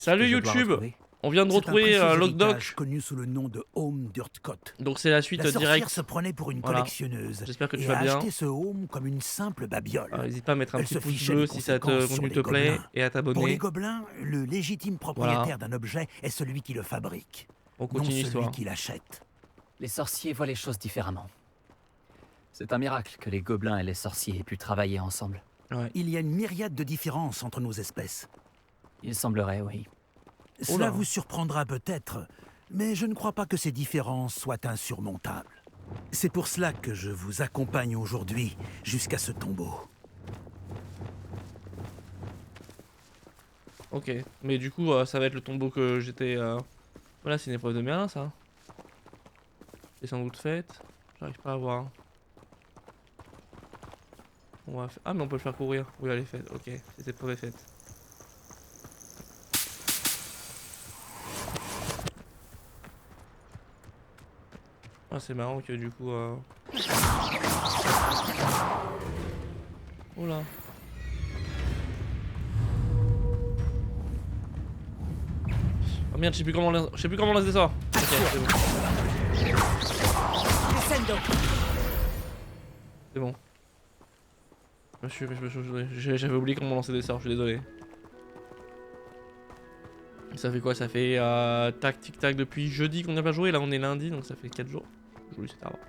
Salut je dois YouTube. retrouver. On vient de C'est un retrouver précieux Logdoc. héritage connu sous le nom de Home d'Urtkot. Donc c'est la suite La sorcière directe. se prenait pour une Voilà. collectionneuse J'espère que tu et vas a bien. acheté ce home comme une simple babiole. N'hésite pas à mettre un Elle petit se pouce fichait bleu des si ça te conséquences sur contenu les te plaît gobelins. et à Pour les t'abonner. gobelins, le légitime propriétaire d'un objet est celui qui le fabrique, On non continue celui l'histoire. qui l'achète. Les sorciers voient les choses différemment. C'est un miracle que les gobelins et les sorciers aient pu travailler ensemble. Ouais. Il y a une myriade de différences entre nos espèces. Il semblerait, oui. Cela Oula. vous surprendra peut-être, mais je ne crois pas que ces différences soient insurmontables. C'est pour cela que je vous accompagne aujourd'hui jusqu'à ce tombeau. Ok. Mais du coup, ça va être le tombeau que j'étais. Voilà, c'est une épreuve de Merlin, ça. C'est sans doute faite. J'arrive pas à voir. On va faire... Ah, mais on peut le faire courir. Oui, elle est faite. Ok, cette épreuve est faite. Ah, c'est marrant que du coup. Oula. Oh merde, je sais plus comment on lance des sorts. Ok, c'est bon. C'est bon. J'avais oublié comment lancer des sorts, je suis désolé. Ça fait quoi? Ça fait tac tic tac depuis jeudi qu'on n'a pas joué, là on est lundi donc ça fait 4 jours. Je voulais c'est avant.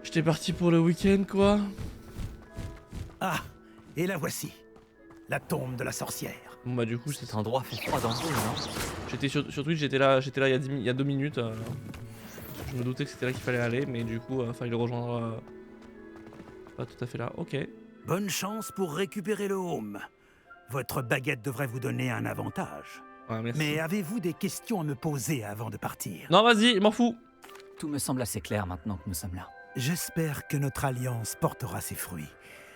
J'étais parti pour le week-end quoi. Ah, et la voici. La tombe de la sorcière. Bon bah du coup Cet endroit fait froid dans le dos, non? j'étais sur Twitch, j'étais là il y a 2 minutes. Je me doutais que c'était là qu'il fallait aller mais du coup fallait le rejoindre pas tout à fait là. Ok. Bonne chance pour récupérer le home. Votre baguette devrait vous donner un avantage. Ouais, merci. Mais avez-vous des questions à me poser avant de partir? Non vas-y, m'en fous. Tout me semble assez clair maintenant que nous sommes là. J'espère que notre alliance portera ses fruits.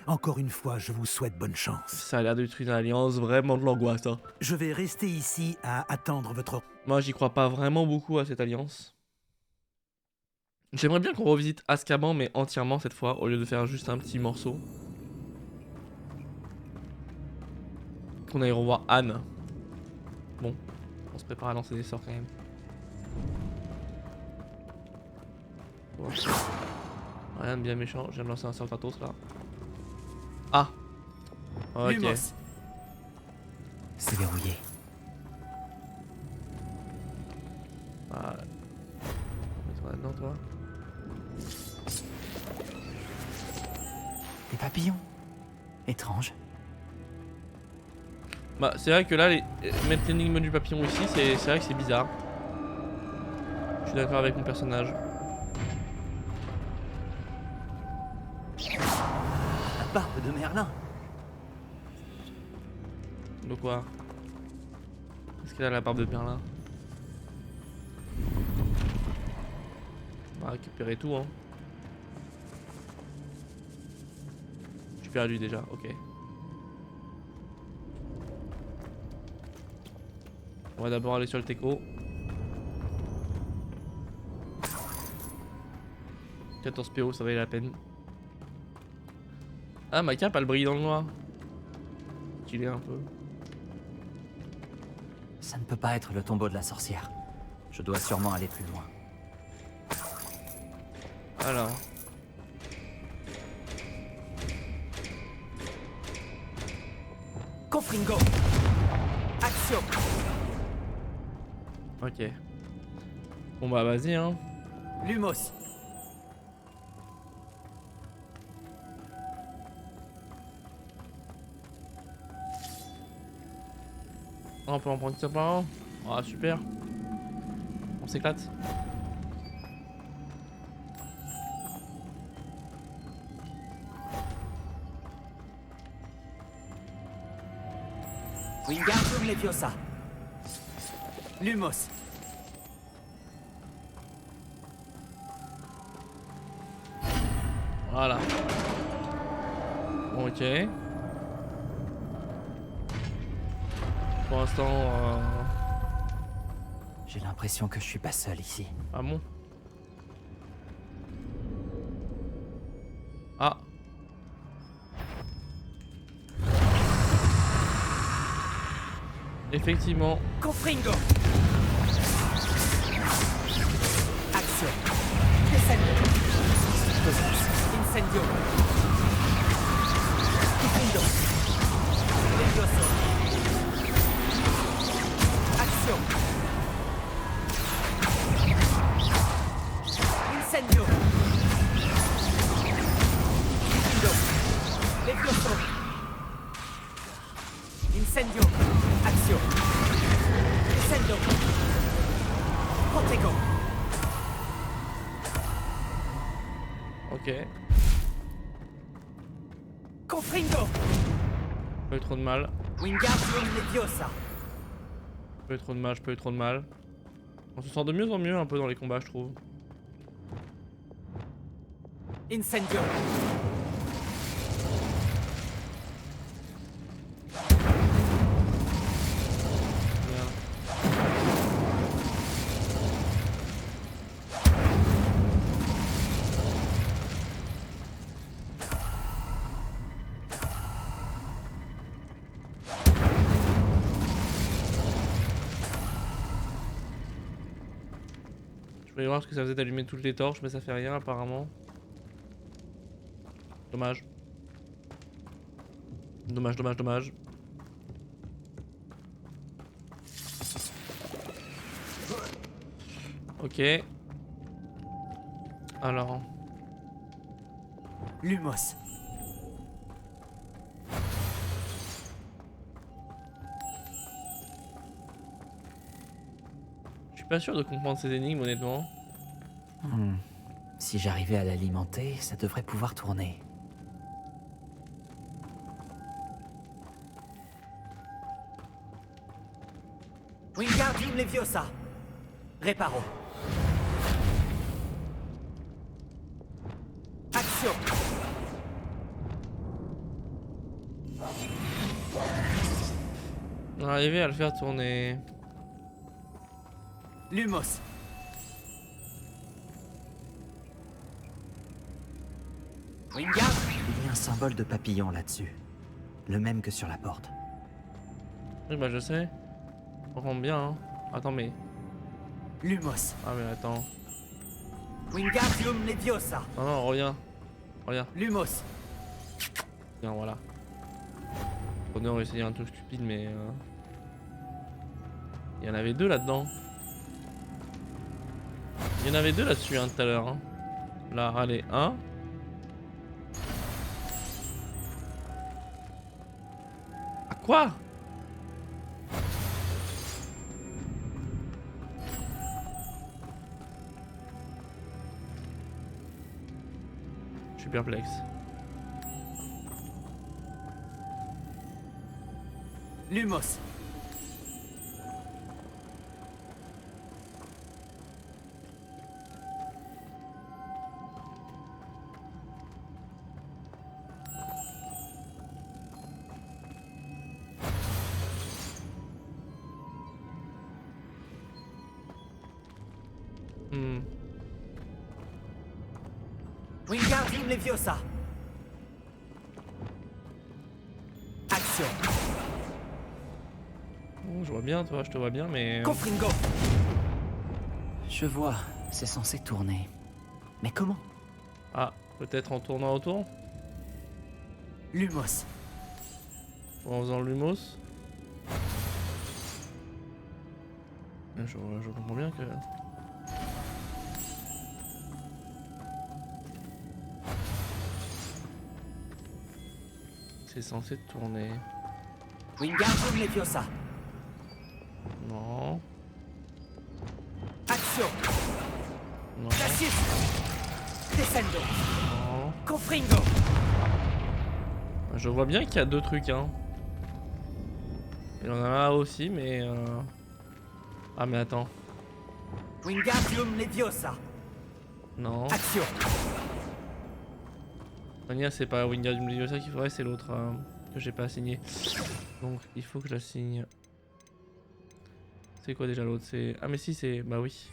Encore une fois, je vous souhaite bonne chance. Ça a l'air d'être une alliance vraiment de l'angoisse hein. Je vais rester ici à attendre votre... Moi j'y crois pas vraiment beaucoup à cette alliance. J'aimerais bien qu'on revisite Azkaban mais entièrement cette fois au lieu de faire juste un petit morceau. Qu'on aille revoir Anne. Bon, on se prépare à lancer des sorts quand même. Bon. Rien de bien méchant, je viens de lancer un sort gratos là. Ah. Ok. Lumos. C'est verrouillé. Ah. Mets-toi là-dedans toi. Des papillons. Étrange. Bah c'est vrai que là, mettre l'énigme du papillon ici, c'est vrai que c'est bizarre. Je suis d'accord avec mon personnage. La barbe de Merlin. De quoi? Est-ce qu'elle a la barbe de Merlin? On va récupérer tout hein. Je suis perdu déjà, ok. On va d'abord aller sur le teco. 14 PO, ça valait la peine. Ah, ma cape, elle brille dans le noir. Qu'il est un peu. Ça ne peut pas être le tombeau de la sorcière. Je dois sûrement aller plus loin. Alors. Confringo. Action. Ok. Bon bah vas-y hein. Lumos. On peut en prendre ça par un. Ah super. On s'éclate. Wingardium Leviosa. Lumos. Voilà. Ok. Pour l'instant, J'ai l'impression que je suis pas seul ici. ah bon? Ah. Effectivement. Confringo. Action. Descendo. Incendio. Confringo. Levioso. Action. Incendio. Confringo. Levioso. Incendio. Action. Descendo. Protego. Ok. Confringo. Pas eu trop de mal. Wingardium Leviosa. Pas eu trop de mal, j'ai pas eu trop de mal. On se sent de mieux en mieux un peu dans les combats, je trouve. Incendio. Merde. Je voulais voir ce que ça faisait d'allumer toutes les torches, mais ça fait rien apparemment. Dommage. Dommage, dommage, dommage. Ok. Alors. Lumos. Je suis pas sûr de comprendre ces énigmes honnêtement. Si j'arrivais à l'alimenter, ça devrait pouvoir tourner. Wingardium Leviosa. Reparo. Action. On est arrivé à le faire tourner. Lumos. Wingard. Il y a un symbole de papillon là-dessus. Le même que sur la porte. Oui bah je sais. On rentre bien hein. Attends mais. Lumos. Ah mais attends. Wingardium Leviosa. Non non reviens. Reviens. Lumos. Tiens voilà. On aurait essayé un truc stupide mais il y en avait deux là-dedans. Il y en avait deux là-dessus hein, tout à l'heure. Hein. Là allez un. Ah quoi? Je suis perplexe. Lumos. Wingardium Leviosa. Action. Oh, je vois bien toi, je te vois bien mais... Confringo. Je vois, c'est censé tourner. Mais comment? Ah, peut-être en tournant autour? Lumos. Ou en faisant le lumos? Je comprends bien que... C'est censé tourner. Wingardium Leviosa. Non. Action. Non. Cassius. Descendo. Non. Confringo. Je vois bien qu'il y a deux trucs hein. Il y en a là aussi mais... Ah mais attends. Wingardium Leviosa. Non. Action. Mania c'est pas Wingardium Leviosa qu'il faudrait, c'est l'autre que j'ai pas assigné. Donc il faut que je l'assigne. C'est quoi déjà l'autre? C'est... Ah mais si c'est... Bah oui.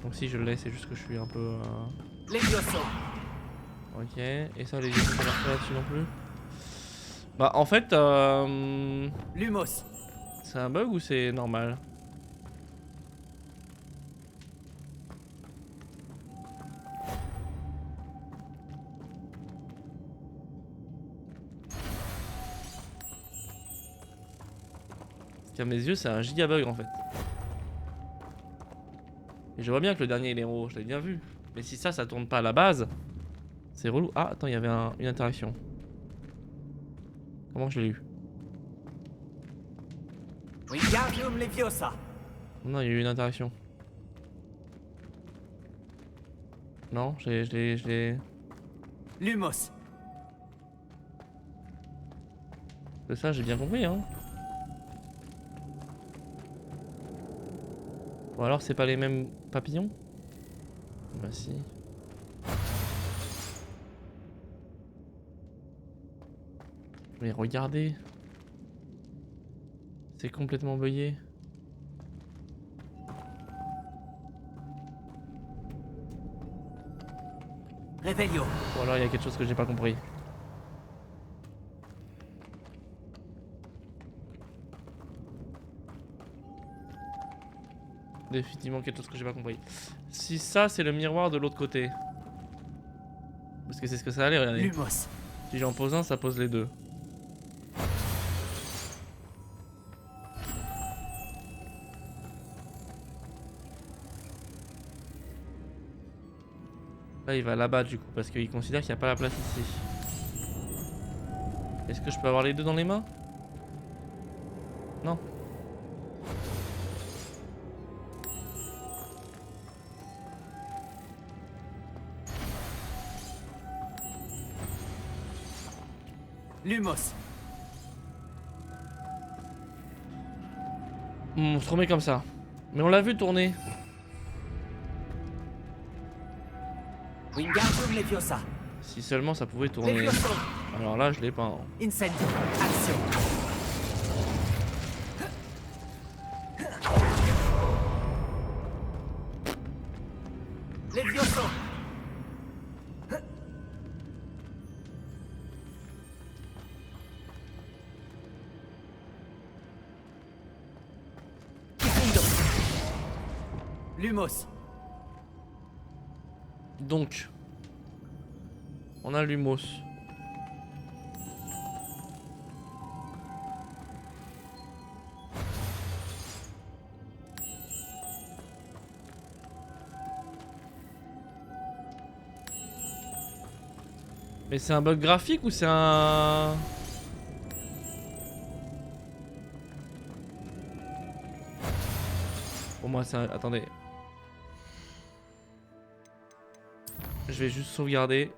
Donc si je l'ai, c'est juste que je suis un peu... Levioso. Ok, et ça les ça marche pas là-dessus non plus. Bah en fait... Lumos. C'est un bug ou c'est normal? Parce qu'à mes yeux, c'est un giga bug en fait. Et je vois bien que le dernier il est héros, je l'ai bien vu. Mais si ça tourne pas à la base, c'est relou. Ah, attends, il y avait une interaction. Comment je l'ai eu? Wingardium Leviosa. Non, il y a eu une interaction. Non, je l'ai. Lumos. C'est ça, j'ai bien compris, hein. Ou alors c'est pas les mêmes papillons? Bah si. Mais regardez. C'est complètement bugué. Revelio. Ou alors il y a quelque chose que j'ai pas compris. Définitivement quelque chose que j'ai pas compris. Si ça c'est le miroir de l'autre côté. Parce que c'est ce que ça allait, regardez. Lumos. Si j'en pose un, ça pose les deux. Là il va là-bas du coup parce qu'il considère qu'il n'y a pas la place ici. Est-ce que je peux avoir les deux dans les mains? Non. Lumos. On se remet comme ça. Mais on l'a vu tourner. Wingardium Leviosa. Si seulement ça pouvait tourner. Levioso. Alors là je l'ai pas. Hein. Incendio. Action. Levioso. Kifindo. Lumos. Donc. On a Lumos. Mais c'est un bug graphique ou c'est un... Pour moi c'est un... Attendez. Je vais juste sauvegarder.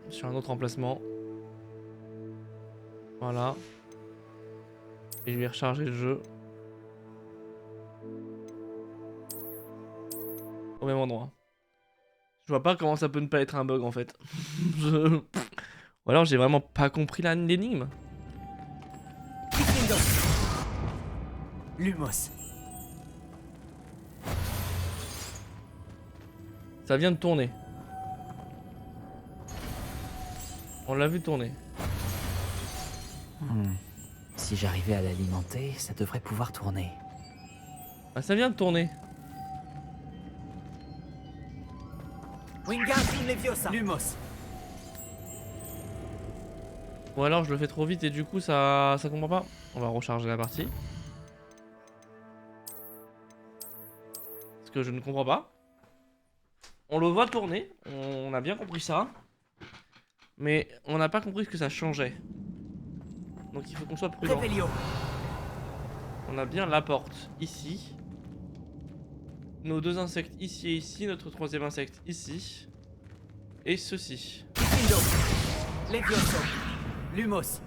Sur un autre emplacement. Voilà. Et je vais recharger le jeu. Au même endroit. Je vois pas comment ça peut ne pas être un bug en fait. Ou alors j'ai vraiment pas compris l'énigme. Kifindo. Lumos. Ça vient de tourner. On l'a vu tourner. Si j'arrivais à l'alimenter, ça devrait pouvoir tourner. Ah, ça vient de tourner. Wingardium Leviosa. Lumos. Ou alors je le fais trop vite et du coup ça comprend pas. On va recharger la partie. Parce que je ne comprends pas. On le voit tourner, on a bien compris ça. Mais on n'a pas compris ce que ça changeait. Donc il faut qu'on soit prudent. Revelio. On a bien la porte ici. Nos deux insectes ici et ici. Notre troisième insecte ici. Et ceci. Kifindo. Levioso. Lumos.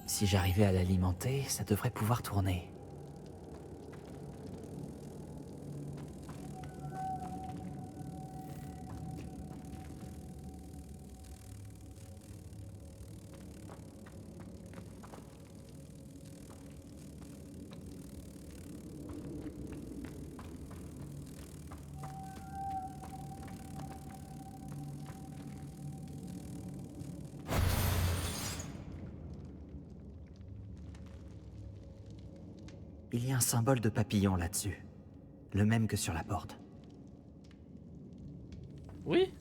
Si j'arrivais à l'alimenter, ça devrait pouvoir tourner. Il y a un symbole de papillon là-dessus. Le même que sur la porte. Oui.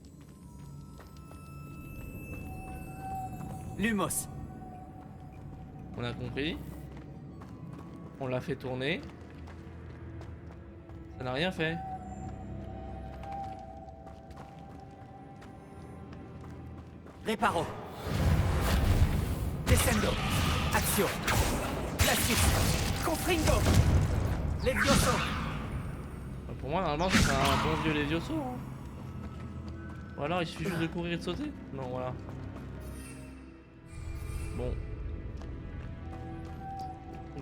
Lumos. On a compris. On l'a fait tourner. Ça n'a rien fait. Reparo. Descendo. Action. Classique. Confringo. Levioso. Pour moi, normalement, c'est un bon vieux Levioso. Hein. Ou alors, il suffit juste de courir et de sauter. Non, voilà. Bon.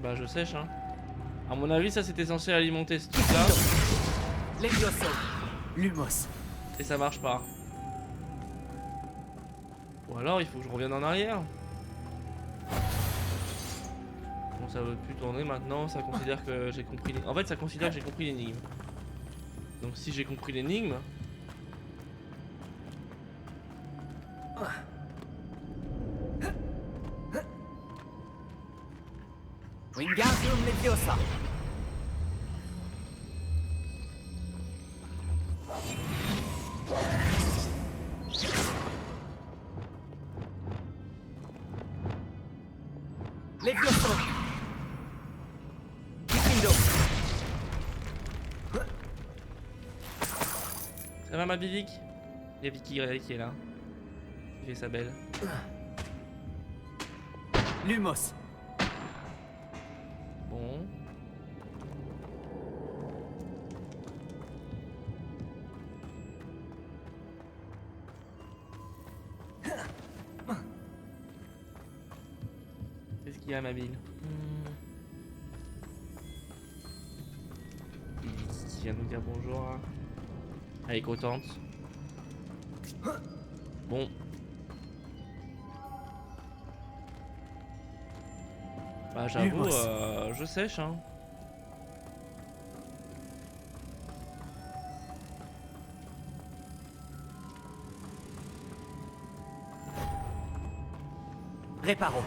Bah, je sèche, hein. À mon avis, ça, c'était censé alimenter ce truc-là. Levioso. Lumos. Et ça marche pas. Ou alors, il faut que je revienne en arrière. Bon, ça veut plus tourner maintenant. Ça considère que j'ai compris. En fait, ça considère que j'ai compris l'énigme. Donc, si j'ai compris l'énigme. Wingardium Leviosa. Levioso. Diffindo. Ça va, ma Vivic? Il y a Vicky qui est là. Qui fait sa belle. Lumos. Bon. Qu'est-ce qu'il y a, ma bille? Qui vient nous dire bonjour. Hein. Elle est contente. Bon. Bah j'avoue, je sèche hein. Reparo.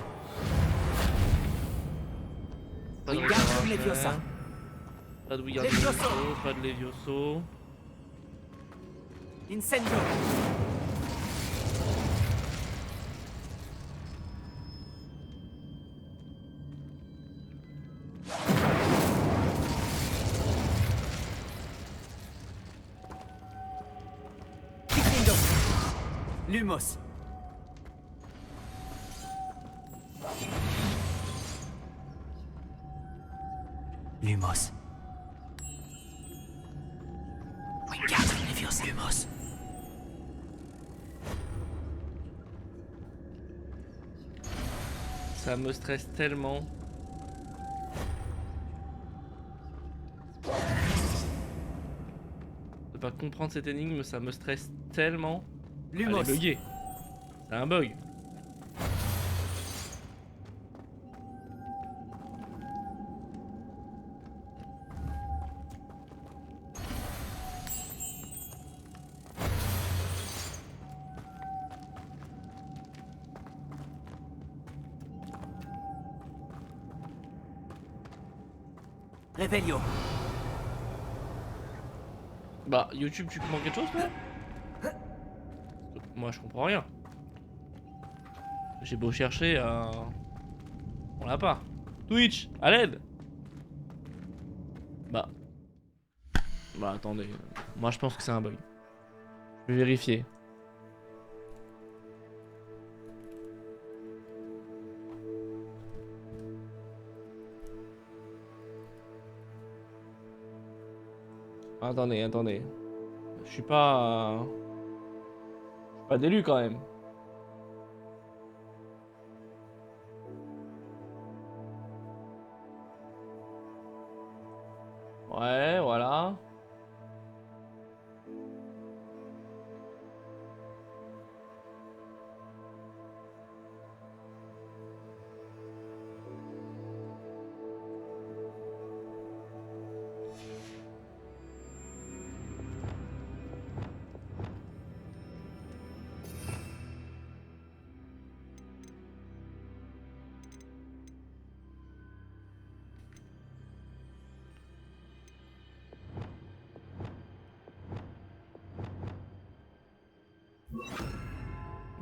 Pas de Wingardium Leviosa. Pas de Wingardium Levioso. Levioso, pas de Levioso. Incendio. Diffindo. Lumos. Lumos. Wingardium Leviosa. Lumos. Ça me stresse tellement. De pas comprendre cette énigme, ça me stresse tellement. Lumos. Elle est buggée. C'est un bug. Revelio. Bah, YouTube, tu comprends quelque chose, toi? Moi, je comprends rien. J'ai beau chercher, on l'a pas. Twitch, à l'aide! Bah. Bah, attendez. Moi, je pense que c'est un bug. Je vais vérifier. Attendez, attendez. Je suis pas d'élu quand même. Ouais, voilà.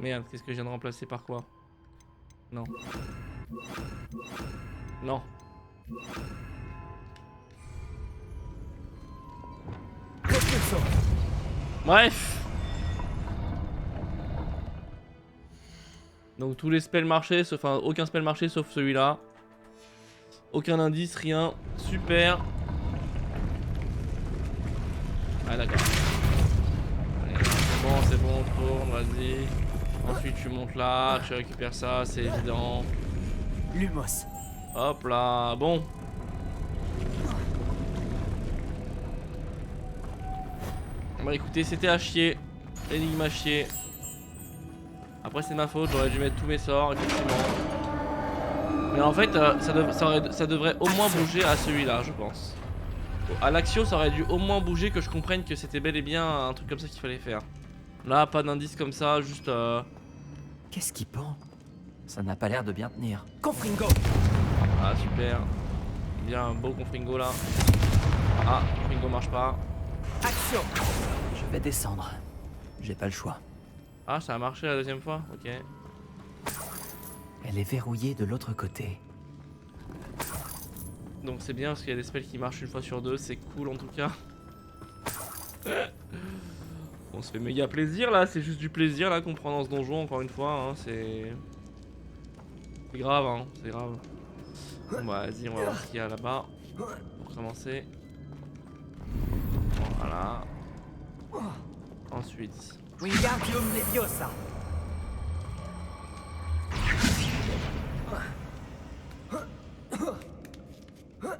Merde, qu'est-ce que je viens de remplacer par quoi? Non. Non. Bref. Donc tous les spells marchaient, sauf, enfin aucun spell marché sauf celui-là. Aucun indice, rien. Super. Ah d'accord. Allez, c'est bon, tourne, vas-y. Ensuite tu montes là, tu récupères ça, c'est évident. Lumos. Hop là, bon. Bah écoutez, c'était à chier. Énigme à chier. Après c'est ma faute, j'aurais dû mettre tous mes sorts, effectivement. Mais en fait, ça devrait au moins bouger à celui-là, je pense. À l'Axio, ça aurait dû au moins bouger, que je comprenne que c'était bel et bien un truc comme ça qu'il fallait faire. Là, pas d'indice comme ça, juste... Qu'est-ce qui pend? Ça n'a pas l'air de bien tenir. Confringo. Ah, super. Bien un beau Confringo là. Ah, Confringo marche pas. Action. Je vais descendre. J'ai pas le choix. Ah, ça a marché la deuxième fois? Ok. Elle est verrouillée de l'autre côté. Donc c'est bien parce qu'il y a des spells qui marchent une fois sur deux, c'est cool en tout cas. On se fait méga plaisir là, c'est juste du plaisir là qu'on prend dans ce donjon encore une fois, hein, c'est... C'est grave hein, c'est grave. Bon bah vas-y, on va voir ce qu'il y a là-bas, pour commencer. Voilà. Ensuite... Wingardium Leviosa.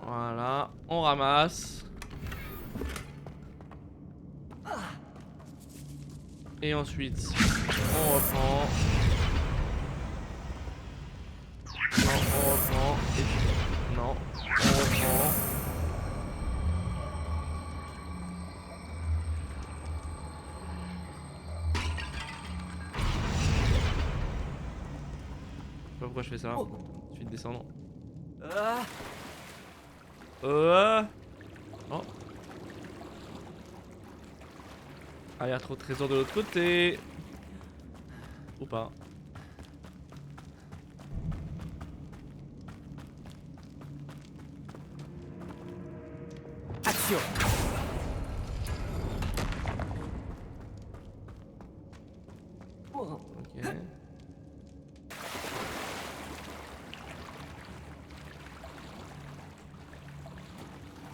Voilà, on ramasse. Et ensuite, on reprend. Non, on reprend. Et puis, non, on reprend. Je sais pas pourquoi je fais ça. Je vais descendre. Oh. Ah, il y a trop de trésors de l'autre côté. Ou pas. Action. Ok.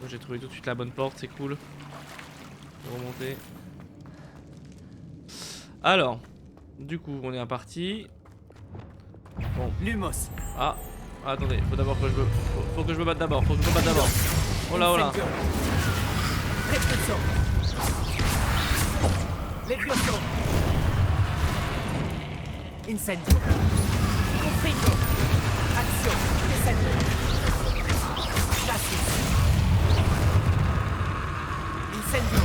J'ai trouvé tout de suite la bonne porte, c'est cool. Je vais remonter. Alors, du coup, on est parti. Bon. Lumos. Ah, attendez, faut d'abord que je me. Faut que je me batte d'abord, faut que je me batte d'abord. Oh là, oh là. Répression. Levioso. Incendio. Confringo. Action. Incendio. Glacis. Incendio.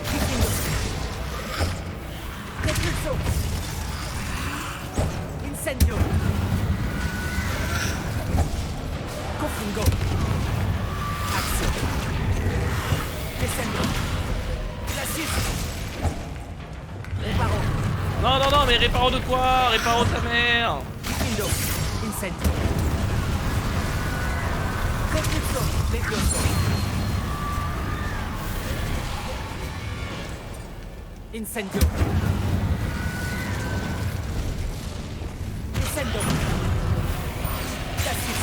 Confringo. Repulso. Incendio. Confringo. Action. Descendo. Glacis. Reparo. Non, non, non, mais réparo de quoi? Réparo de ta mère. Indo. Incendio. Repulso. Levioso. Incendio. Incendio. Glacis.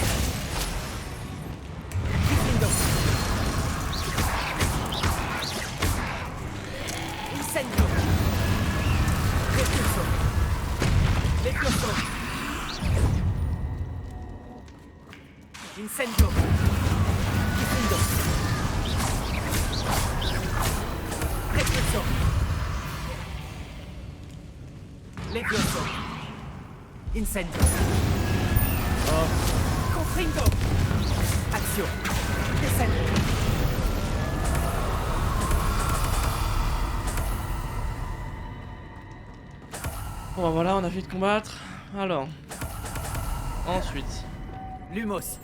Indo. Incendio. Repulso. Levioso. Incendio. Indo. Repulso. Levioso. Incendio. Confringo. Action. Descendo. Bon bah voilà, on a fini de combattre. Alors. Ensuite. Lumos.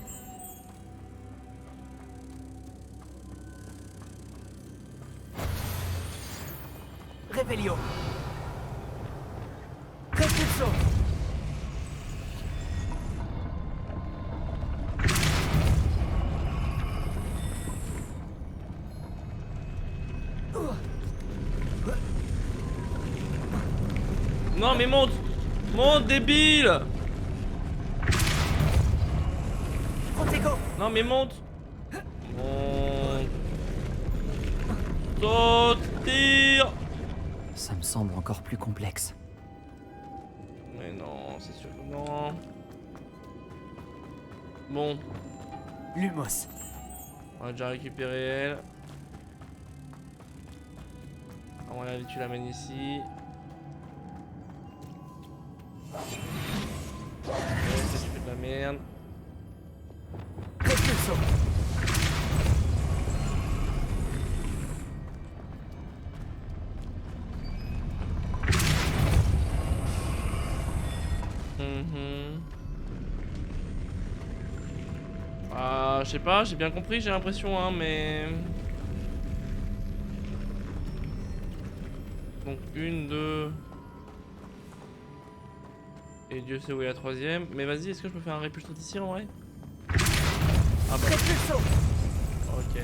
Réveillon. Non mais monte. Monte débile. Protego. Non mais monte. Monte. Saute, tire. Ça me semble encore plus complexe. Mais non, c'est sûr que non. Bon, Lumos. on a déjà récupéré elle. À mon avis, tu l'amènes ici. Ouais, ça, tu fais de la merde. Repulso. Je sais pas, j'ai bien compris, j'ai l'impression, hein, mais... Donc, 1, 2... Et Dieu sait où est la troisième. Mais vas-y, est-ce que je peux faire un répulsor d'ici, en vrai? Ah bah, Repulso. ok.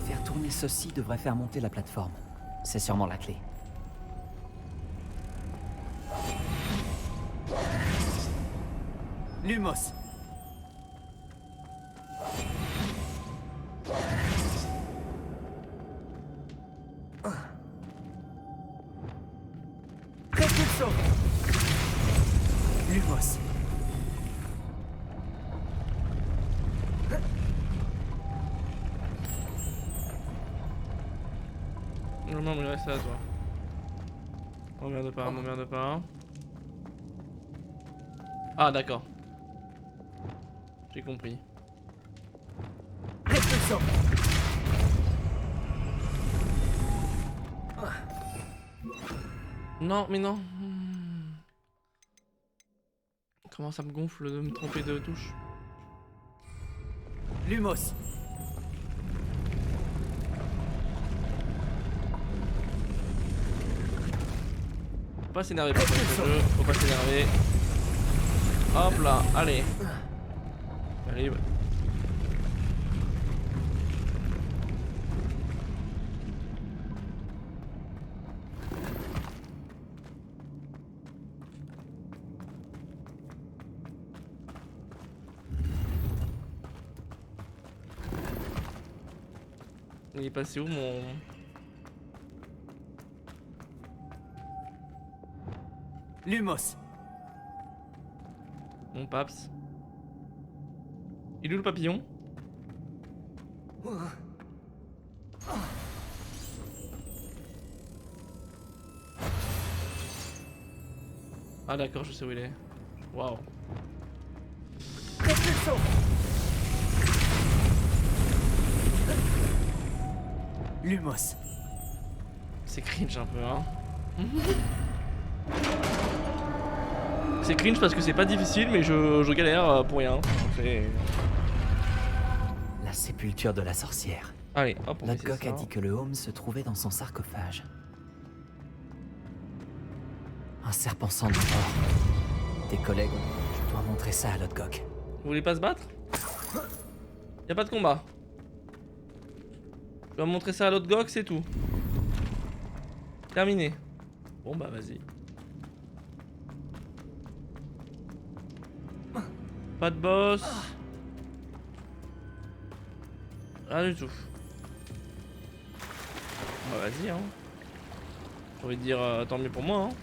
Faire tourner ceci devrait faire monter la plateforme. C'est sûrement la clé. Lumos. Repulso. Lumos. Non, non, mais reste là, toi. M'emmerde pas, m'emmerde pas. Ah, d'accord. J'ai compris. Repulso. Non, mais non. Comment ça me gonfle de me tromper de touche. Lumos. Faut pas s'énerver pour faire ce jeu, faut pas s'énerver. Hop là, allez. Allez, ouais. Il est passé où Lumos. mon paps? Il est où le papillon? Ah d'accord, je sais où il est. Waouh. Repulso. Lumos. C'est cringe un peu, hein. C'est cringe parce que c'est pas difficile, mais je galère pour rien. C'est... La sépulture de la sorcière. Allez, hop, on Lodgok essaie a ça. dit que le home se trouvait dans son sarcophage. Un serpent sans mort. Tes collègues je dois montrer ça à Lodgok. Vous voulez pas se battre? Y'a pas de combat. Je dois montrer ça à l'autre gog, c'est tout. Terminé. Bon bah vas-y. Pas de boss. Rien du tout. Bah vas-y hein. J'ai envie de dire tant mieux pour moi hein.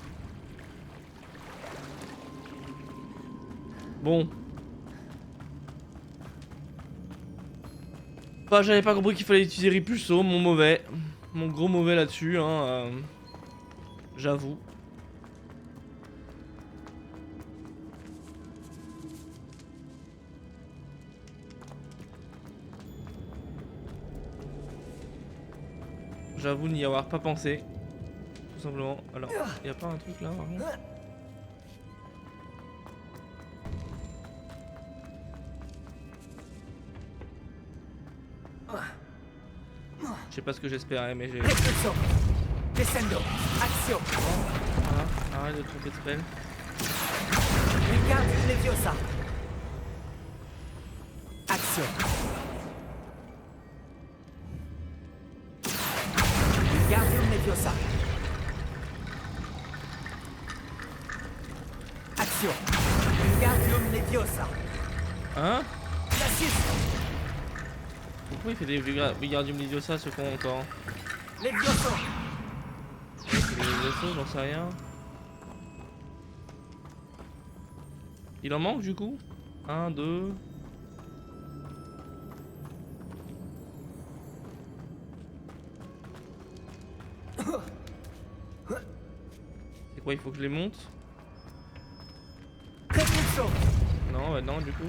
Bon. Bah j'avais pas compris qu'il fallait utiliser Repulso, mon mauvais. Mon gros mauvais là-dessus hein. J'avoue. J'avoue n'y avoir pas pensé. Tout simplement. Alors, y a pas un truc là par contre? Je sais pas ce que j'espérais, mais j'ai... Repulso. Descendo. Action. Ah, arrête de tromper de spell. Wingardium Leviosa. Action. Wingardium Leviosa. Axio. Wingardium Leviosa. Hein? Glacis. Pourquoi il fait des Wingardium Leviosa ce con encore? Levioso. Il fait des Leviosa, j'en sais rien. Il en manque du coup? 1, 2. C'est quoi, il faut que je les monte? Repulso. Non, bah non, du coup.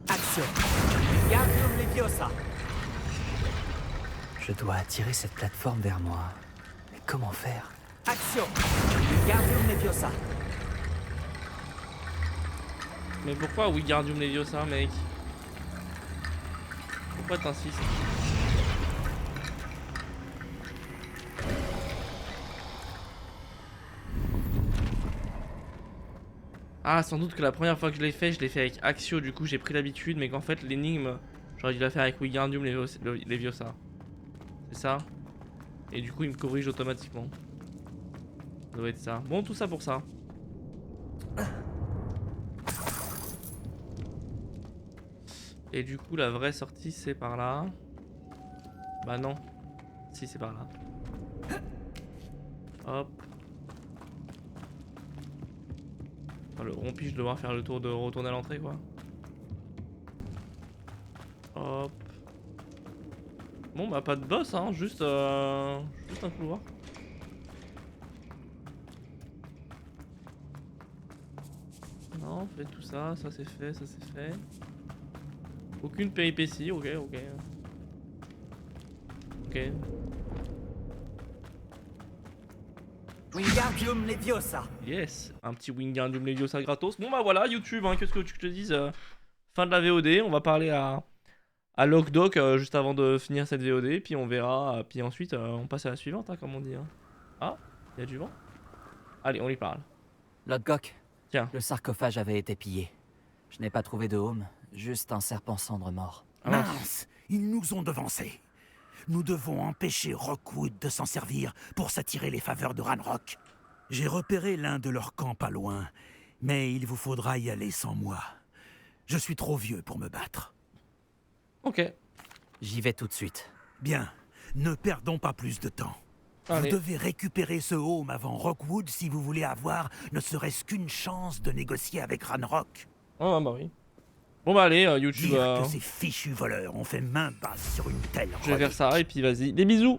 Axio. Wingardium Leviosa. Je dois attirer cette plateforme vers moi. Mais comment faire? Axio. Wingardium Leviosa. Mais pourquoi Wingardium Leviosa, mec? Pourquoi t'insistes? Ah, sans doute que la première fois que je l'ai fait avec Axio, du coup j'ai pris l'habitude, mais qu'en fait l'énigme, j'aurais dû la faire avec Wingardium Leviosa. C'est ça? Et du coup il me corrige automatiquement. Ça doit être ça. Bon, tout ça pour ça. Et du coup la vraie sortie c'est par là. Bah non. Si, c'est par là. Hop. Enfin, le rompi, je devoir faire le tour de retourner à l'entrée, quoi. Hop. Bon, bah, pas de boss, hein. Juste un couloir. Non, fait tout ça. Ça, c'est fait. Ça, c'est fait. Aucune péripétie. Ok, ok. Ok. Wingardium Leviosa. Yes, un petit Wingardium Leviosa gratos. Bon bah voilà, YouTube, hein, qu'est-ce que tu te dises fin de la VOD, on va parler à Locdoc juste avant de finir cette VOD, puis on verra, puis ensuite on passe à la suivante, hein, comme on dit. Hein. Ah, il y a du vent. Allez, on lui parle. Lodgok. Tiens. Le sarcophage avait été pillé. Je n'ai pas trouvé de home, juste un serpent cendre mort. Ah, mince. Mince, ils nous ont devancés. Nous devons empêcher Rockwood de s'en servir pour s'attirer les faveurs de Ranrock. J'ai repéré l'un de leurs camps pas loin, mais il vous faudra y aller sans moi. Je suis trop vieux pour me battre. Ok, J'y vais tout de suite. Bien, ne perdons pas plus de temps. allez. Vous devez récupérer ce home avant Rockwood si vous voulez avoir ne serait-ce qu'une chance de négocier avec Ranrock. Oh bah oui. Bon bah allez, YouTube, Dire que ces fichus voleurs ont fait main basse sur une telle je vais faire relique. ça, et puis vas-y, des bisous.